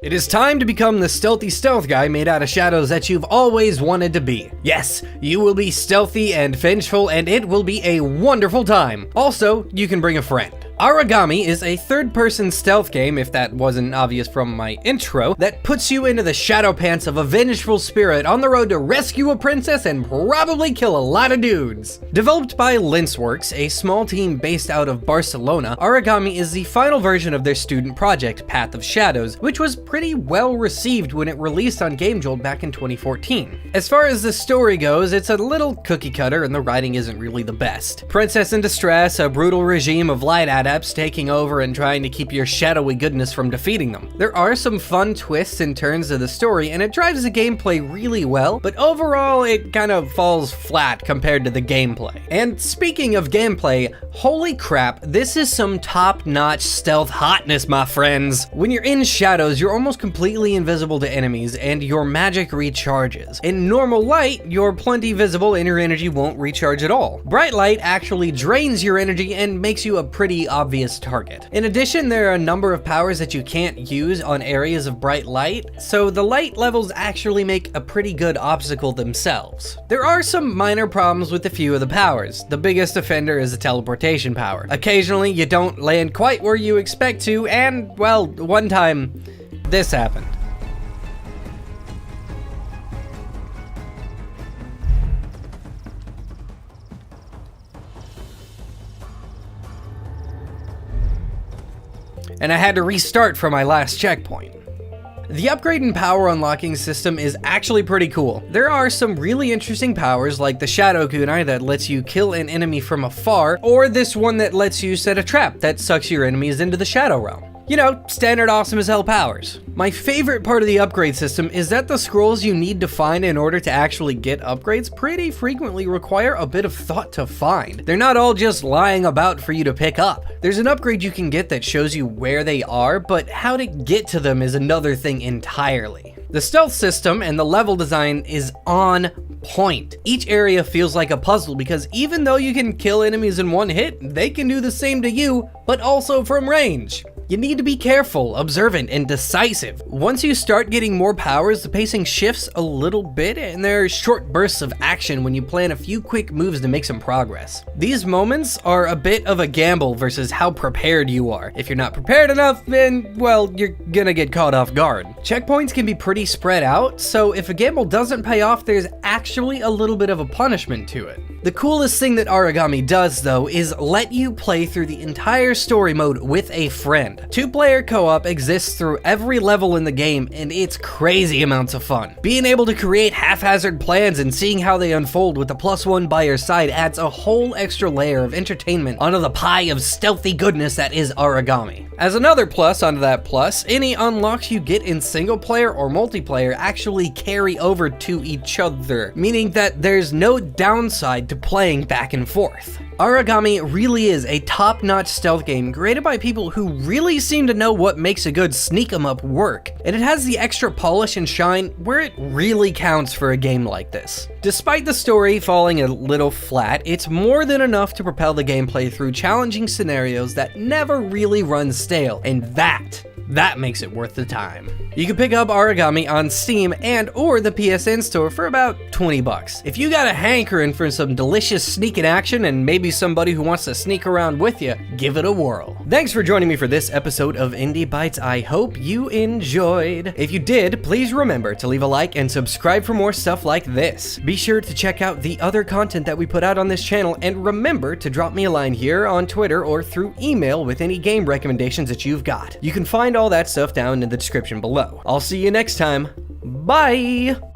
It is time to become the stealthy stealth guy made out of shadows that you've always wanted to be. Yes, you will be stealthy and vengeful, and it will be a wonderful time. Also, you can bring a friend. Aragami is a third-person stealth game, if that wasn't obvious from my intro, that puts you into the shadow pants of a vengeful spirit on the road to rescue a princess and probably kill a lot of dudes. Developed by Linceworks, a small team based out of Barcelona, Aragami is the final version of their student project, Path of Shadows, which was pretty well received when it released on GameJolt back in 2014. As far as the story goes, it's a little cookie cutter and the writing isn't really the best. Princess in distress, a brutal regime of light adepts taking over and trying to keep your shadowy goodness from defeating them. There are some fun twists and turns to the story, and it drives the gameplay really well, but overall it kind of falls flat compared to the gameplay. And speaking of gameplay, holy crap, this is some top-notch stealth hotness, my friends. When you're in shadows, you're almost completely invisible to enemies, and your magic recharges. In normal light, you're plenty visible and your energy won't recharge at all. Bright light actually drains your energy and makes you a pretty obvious target. In addition, there are a number of powers that you can't use on areas of bright light, so the light levels actually make a pretty good obstacle themselves. There are some minor problems with a few of the powers. The biggest offender is the teleportation power. Occasionally, you don't land quite where you expect to, and, well, one time, this happened. And I had to restart from my last checkpoint. The upgrade and power unlocking system is actually pretty cool. There are some really interesting powers like the Shadow Kunai that lets you kill an enemy from afar, or this one that lets you set a trap that sucks your enemies into the Shadow Realm. You know, standard awesome as hell powers. My favorite part of the upgrade system is that the scrolls you need to find in order to actually get upgrades pretty frequently require a bit of thought to find. They're not all just lying about for you to pick up. There's an upgrade you can get that shows you where they are, but how to get to them is another thing entirely. The stealth system and the level design is on point. Each area feels like a puzzle because even though you can kill enemies in one hit, they can do the same to you, but also from range. You need to be careful, observant, and decisive. Once you start getting more powers, the pacing shifts a little bit, and there are short bursts of action when you plan a few quick moves to make some progress. These moments are a bit of a gamble versus how prepared you are. If you're not prepared enough, then, well, you're gonna get caught off guard. Checkpoints can be pretty spread out, so if a gamble doesn't pay off, there's actually a little bit of a punishment to it. The coolest thing that Aragami does, though, is let you play through the entire story mode with a friend. Two-player co-op exists through every level in the game, and it's crazy amounts of fun. Being able to create haphazard plans and seeing how they unfold with the +1 by your side adds a whole extra layer of entertainment onto the pie of stealthy goodness that is Aragami. As another plus onto that plus, any unlocks you get in single player or multiplayer actually carry over to each other, meaning that there's no downside to playing back and forth. Aragami really is a top-notch stealth game created by people who really seem to know what makes a good sneak-em-up work, and it has the extra polish and shine where it really counts for a game like this. Despite the story falling a little flat, it's more than enough to propel the gameplay through challenging scenarios that never really run stale, and that makes it worth the time. You can pick up Aragami on Steam and or the PSN store for about 20 bucks. If you got a hankering for some delicious sneaking action and maybe somebody who wants to sneak around with you, give it a whirl. Thanks for joining me for this episode of Indie Bytes. I hope you enjoyed. If you did, please remember to leave a like and subscribe for more stuff like this. Be sure to check out the other content that we put out on this channel, and remember to drop me a line here on Twitter or through email with any game recommendations that you've got. You can find all that stuff down in the description below. I'll see you next time. Bye!